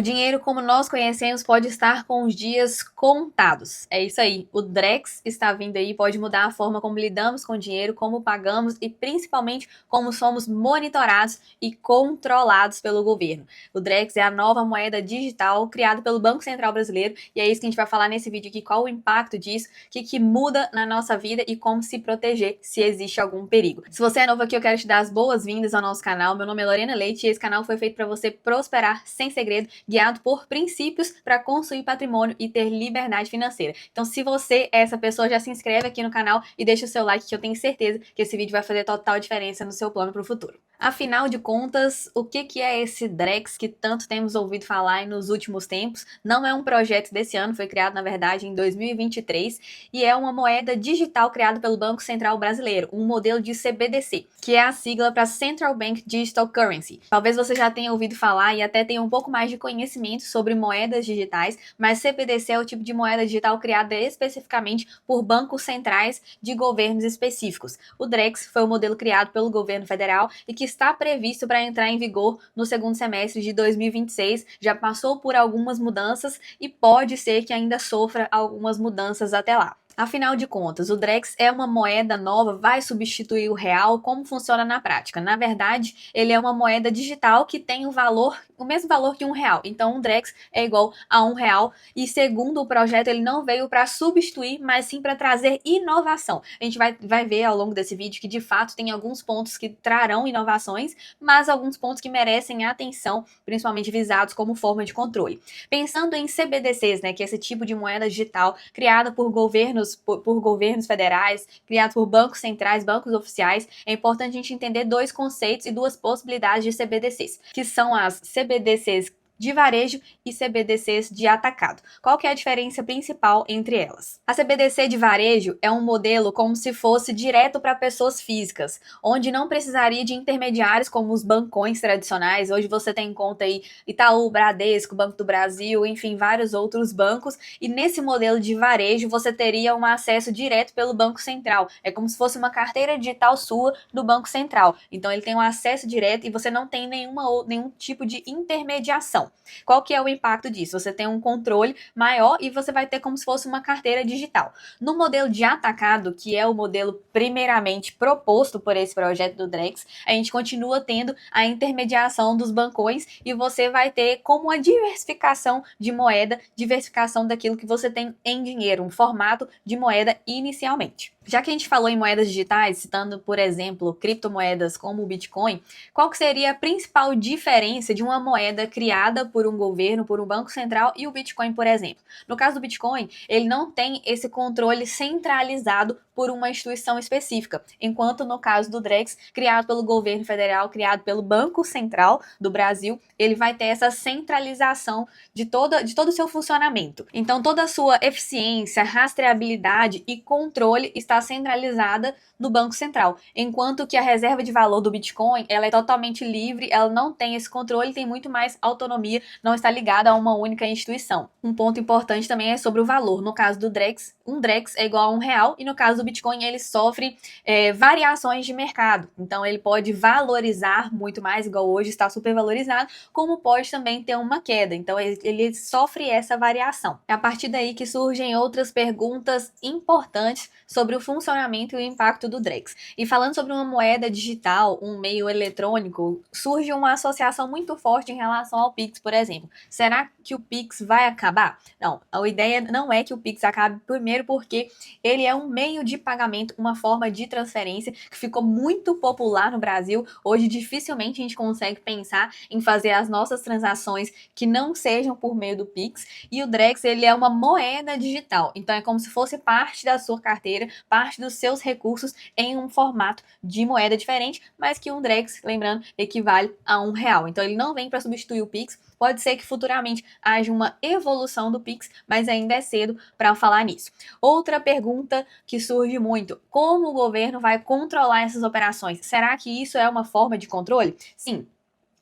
O dinheiro, como nós conhecemos, pode estar com os dias contados. É isso aí. O Drex está vindo aí, pode mudar a forma como lidamos com o dinheiro, como pagamos e principalmente como somos monitorados e controlados pelo governo. O Drex é a nova moeda digital criada pelo Banco Central Brasileiro e é isso que a gente vai falar nesse vídeo aqui, qual o impacto disso, o que muda na nossa vida e como se proteger se existe algum perigo. Se você é novo aqui, eu quero te dar as boas-vindas ao nosso canal. Meu nome é Lorena Leite e esse canal foi feito para você prosperar sem segredo, guiado por princípios para construir patrimônio e ter liberdade financeira. Então, se você é essa pessoa, já se inscreve aqui no canal e deixa o seu like, que eu tenho certeza que esse vídeo vai fazer total diferença no seu plano para o futuro. Afinal de contas, o que é esse Drex que tanto temos ouvido falar nos últimos tempos? Não é um projeto desse ano, foi criado, na verdade, em 2023 e é uma moeda digital criada pelo Banco Central Brasileiro, um modelo de CBDC, que é a sigla para Central Bank Digital Currency. Talvez você já tenha ouvido falar e até tenha um pouco mais de conhecimento sobre moedas digitais, mas CBDC é o tipo de moeda digital criada especificamente por bancos centrais de governos específicos. O Drex foi o modelo criado pelo governo federal e que está previsto para entrar em vigor no segundo semestre de 2026, já passou por algumas mudanças e pode ser que ainda sofra algumas mudanças até lá. Afinal de contas, o Drex é uma moeda nova, vai substituir o real. Como funciona na prática? Na verdade, ele é uma moeda digital que tem o mesmo valor que um real. Então, um Drex é igual a um real e, segundo o projeto, ele não veio para substituir, mas sim para trazer inovação. A gente vai ver ao longo desse vídeo que, de fato, tem alguns pontos que trarão inovações, mas alguns pontos que merecem atenção, principalmente visados como forma de controle. Pensando em CBDCs, né, que é esse tipo de moeda digital criada por governos federais, criados por bancos centrais, bancos oficiais, é importante a gente entender dois conceitos e duas possibilidades de CBDCs, que são as CBDCs de varejo e CBDCs de atacado. Qual que é a diferença principal entre elas? A CBDC de varejo é um modelo como se fosse direto para pessoas físicas, onde não precisaria de intermediários como os bancões tradicionais. Hoje você tem em conta aí Itaú, Bradesco, Banco do Brasil, enfim, vários outros bancos, e nesse modelo de varejo você teria um acesso direto pelo Banco Central. É como se fosse uma carteira digital sua do Banco Central. Então ele tem um acesso direto e você não tem nenhum tipo de intermediação. Qual que é o impacto disso? Você tem um controle maior e você vai ter como se fosse uma carteira digital. No modelo de atacado, que é o modelo primeiramente proposto por esse projeto do Drex, a gente continua tendo a intermediação dos bancões e você vai ter como uma diversificação de moeda, diversificação daquilo que você tem em dinheiro, um formato de moeda inicialmente. Já que a gente falou em moedas digitais, citando, por exemplo, criptomoedas como o Bitcoin, qual que seria a principal diferença de uma moeda criada por um governo, por um banco central e o Bitcoin, por exemplo? No caso do Bitcoin, ele não tem esse controle centralizado por uma instituição específica, enquanto no caso do Drex, criado pelo governo federal, criado pelo Banco Central do Brasil, ele vai ter essa centralização de todo o seu funcionamento. Então, toda a sua eficiência, rastreabilidade e controle está centralizada no Banco Central, enquanto que a reserva de valor do Bitcoin, ela é totalmente livre, ela não tem esse controle, tem muito mais autonomia, não está ligada a uma única instituição. Um ponto importante também é sobre o valor. No caso do Drex, um Drex é igual a um real, e no caso do Bitcoin ele sofre variações de mercado, então ele pode valorizar muito mais, igual hoje está super valorizado, como pode também ter uma queda, então ele sofre essa variação. É a partir daí que surgem outras perguntas importantes sobre o funcionamento e o impacto do Drex. E falando sobre uma moeda digital, um meio eletrônico, surge uma associação muito forte em relação ao Pix, por exemplo. Será que o Pix vai acabar? Não, a ideia não é que o Pix acabe, primeiro porque ele é um meio de pagamento, uma forma de transferência que ficou muito popular no Brasil. Hoje dificilmente a gente consegue pensar em fazer as nossas transações que não sejam por meio do Pix, e o Drex ele é uma moeda digital, então é como se fosse parte da sua carteira, parte dos seus recursos em um formato de moeda diferente, mas que um Drex, lembrando, equivale a um real. Então ele não vem para substituir o Pix. Pode ser que futuramente haja uma evolução do Pix, mas ainda é cedo para falar nisso. Outra pergunta que surge muito: como o governo vai controlar essas operações? Será que isso é uma forma de controle? Sim.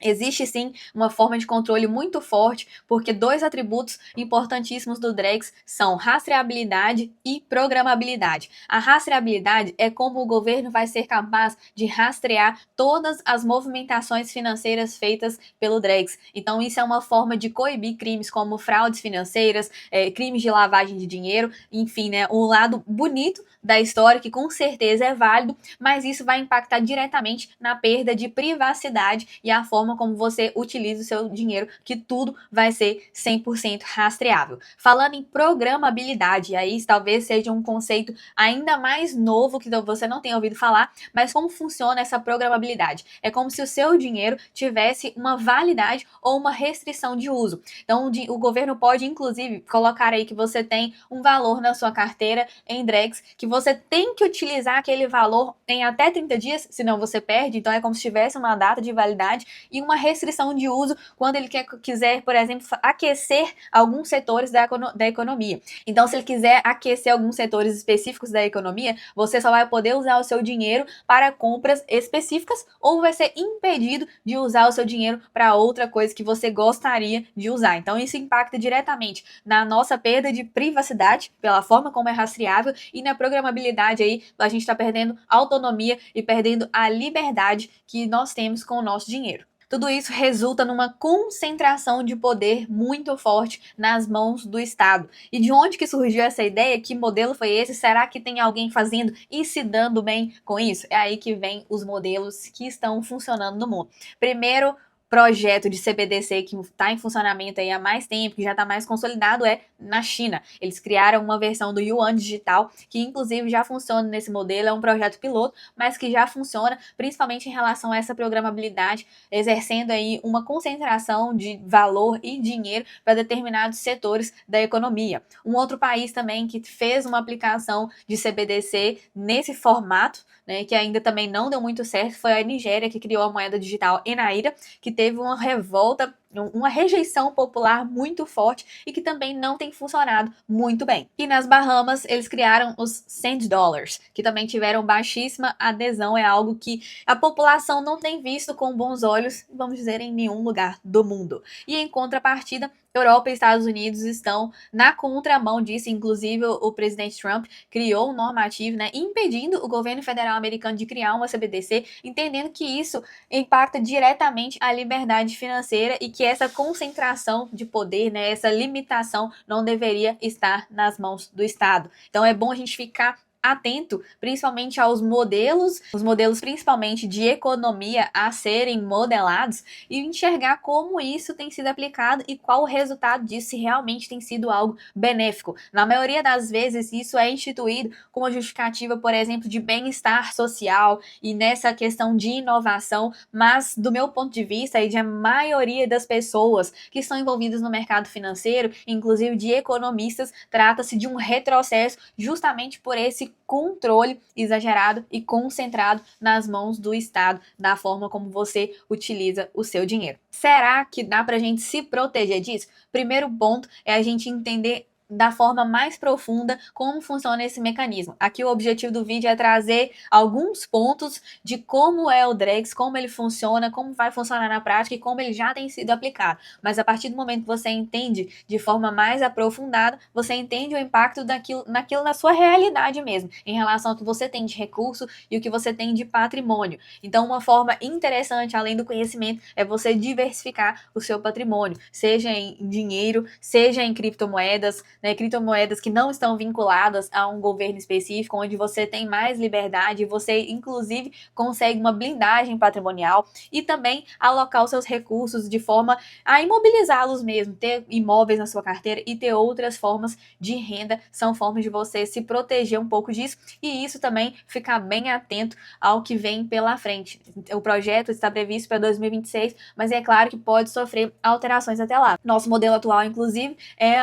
Existe sim uma forma de controle muito forte, porque dois atributos importantíssimos do Drex são rastreabilidade e programabilidade. A rastreabilidade é como o governo vai ser capaz de rastrear todas as movimentações financeiras feitas pelo Drex. Então isso é uma forma de coibir crimes como fraudes financeiras, crimes de lavagem de dinheiro, enfim, né, um lado bonito da história que com certeza é válido, mas isso vai impactar diretamente na perda de privacidade e a forma como você utiliza o seu dinheiro, que tudo vai ser 100% rastreável. Falando em programabilidade, aí talvez seja um conceito ainda mais novo que você não tenha ouvido falar, mas como funciona essa programabilidade? É como se o seu dinheiro tivesse uma validade ou uma restrição de uso. Então, o governo pode, inclusive, colocar aí que você tem um valor na sua carteira em Drex, que você tem que utilizar aquele valor em até 30 dias, senão você perde. Então, é como se tivesse uma data de validade e uma restrição de uso quando ele quiser, por exemplo, aquecer alguns setores da economia. Então, se ele quiser aquecer alguns setores específicos da economia, você só vai poder usar o seu dinheiro para compras específicas ou vai ser impedido de usar o seu dinheiro para outra coisa que você gostaria de usar. Então, isso impacta diretamente na nossa perda de privacidade, pela forma como é rastreável, e na programabilidade aí, a gente está perdendo autonomia e perdendo a liberdade que nós temos com o nosso dinheiro. Tudo isso resulta numa concentração de poder muito forte nas mãos do Estado. E de onde que surgiu essa ideia? Que modelo foi esse? Será que tem alguém fazendo e se dando bem com isso? É aí que vem os modelos que estão funcionando no mundo. Primeiro projeto de CBDC que está em funcionamento aí há mais tempo, que já está mais consolidado, é na China. Eles criaram uma versão do Yuan Digital, que inclusive já funciona nesse modelo, é um projeto piloto, mas que já funciona, principalmente em relação a essa programabilidade, exercendo aí uma concentração de valor e dinheiro para determinados setores da economia. Um outro país também que fez uma aplicação de CBDC nesse formato, né, que ainda também não deu muito certo, foi a Nigéria, que criou a moeda digital Naira, que teve uma revolta, uma rejeição popular muito forte e que também não tem funcionado muito bem. E nas Bahamas, eles criaram os Sand Dollars, que também tiveram baixíssima adesão, é algo que a população não tem visto com bons olhos, vamos dizer, em nenhum lugar do mundo. E em contrapartida, Europa e Estados Unidos estão na contramão disso, inclusive o presidente Trump criou um normativo, né, impedindo o governo federal americano de criar uma CBDC, entendendo que isso impacta diretamente a liberdade financeira e que essa concentração de poder, né, essa limitação não deveria estar nas mãos do Estado. Então é bom a gente ficar atento, principalmente aos modelos, os modelos principalmente de economia a serem modelados e enxergar como isso tem sido aplicado e qual o resultado disso, se realmente tem sido algo benéfico. Na maioria das vezes, isso é instituído com uma justificativa, por exemplo, de bem-estar social e nessa questão de inovação, mas do meu ponto de vista e de a maioria das pessoas que estão envolvidas no mercado financeiro, inclusive de economistas, trata-se de um retrocesso justamente por esse controle exagerado e concentrado nas mãos do Estado, da forma como você utiliza o seu dinheiro. Será que dá pra gente se proteger disso? Primeiro ponto é a gente entender da forma mais profunda como funciona esse mecanismo. Aqui o objetivo do vídeo é trazer alguns pontos de como é o Drex, como ele funciona, como vai funcionar na prática e como ele já tem sido aplicado. Mas a partir do momento que você entende de forma mais aprofundada, você entende o impacto naquilo na sua realidade mesmo, em relação ao que você tem de recurso e o que você tem de patrimônio. Então, uma forma interessante, além do conhecimento, é você diversificar o seu patrimônio, seja em dinheiro, seja em criptomoedas, né, criptomoedas que não estão vinculadas a um governo específico, onde você tem mais liberdade, você inclusive consegue uma blindagem patrimonial e também alocar os seus recursos de forma a imobilizá-los mesmo, ter imóveis na sua carteira e ter outras formas de renda, são formas de você se proteger um pouco disso e isso também ficar bem atento ao que vem pela frente. O projeto está previsto para 2026, mas é claro que pode sofrer alterações até lá. Nosso modelo atual, inclusive, é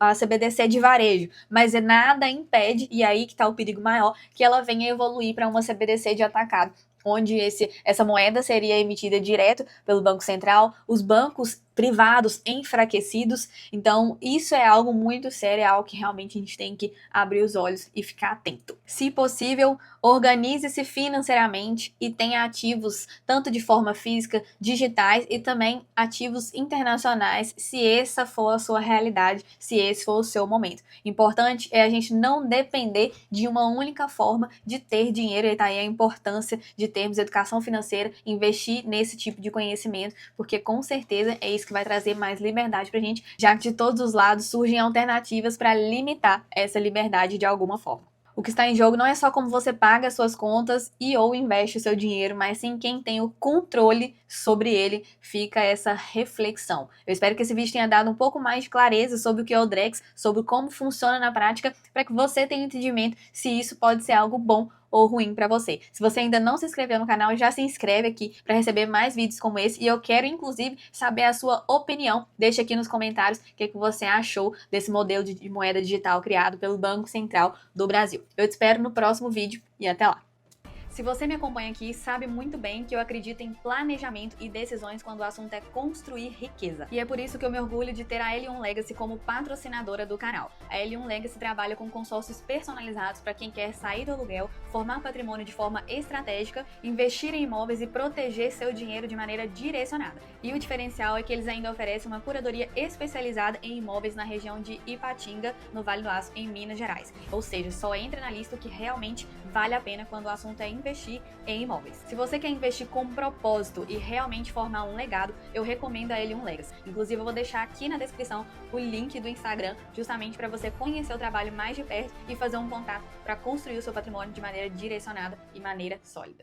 a CBDC de varejo, mas nada impede, e aí que está o perigo maior, que ela venha evoluir para uma CBDC de atacado, onde essa moeda seria emitida direto pelo Banco Central, os bancos privados, enfraquecidos. Então, isso é algo muito sério, é algo que realmente a gente tem que abrir os olhos e ficar atento. Se possível, organize-se financeiramente e tenha ativos tanto de forma física, digitais e também ativos internacionais, se essa for a sua realidade, se esse for o seu momento. Importante é a gente não depender de uma única forma de ter dinheiro, e tá aí a importância de termos educação financeira, investir nesse tipo de conhecimento, porque com certeza é isso que vai trazer mais liberdade pra gente, já que de todos os lados surgem alternativas para limitar essa liberdade de alguma forma. O que está em jogo não é só como você paga as suas contas e ou investe o seu dinheiro, mas sim quem tem o controle sobre ele. Fica essa reflexão. Eu espero que esse vídeo tenha dado um pouco mais de clareza sobre o que é o Drex, sobre como funciona na prática, para que você tenha um entendimento se isso pode ser algo bom ou ruim para você. Se você ainda não se inscreveu no canal, já se inscreve aqui para receber mais vídeos como esse, e eu quero inclusive saber a sua opinião. Deixa aqui nos comentários o que você achou desse modelo de moeda digital criado pelo Banco Central do Brasil. Eu te espero no próximo vídeo e até lá! Se você me acompanha aqui, sabe muito bem que eu acredito em planejamento e decisões quando o assunto é construir riqueza. E é por isso que eu me orgulho de ter a L1 Legacy como patrocinadora do canal. A L1 Legacy trabalha com consórcios personalizados para quem quer sair do aluguel, formar patrimônio de forma estratégica, investir em imóveis e proteger seu dinheiro de maneira direcionada. E o diferencial é que eles ainda oferecem uma curadoria especializada em imóveis na região de Ipatinga, no Vale do Aço, em Minas Gerais. Ou seja, só entra na lista o que realmente vale a pena quando o assunto é investir em imóveis. Se você quer investir com propósito e realmente formar um legado, eu recomendo a L1 Legacy. Inclusive, eu vou deixar aqui na descrição o link do Instagram, justamente para você conhecer o trabalho mais de perto e fazer um contato para construir o seu patrimônio de maneira direcionada e maneira sólida.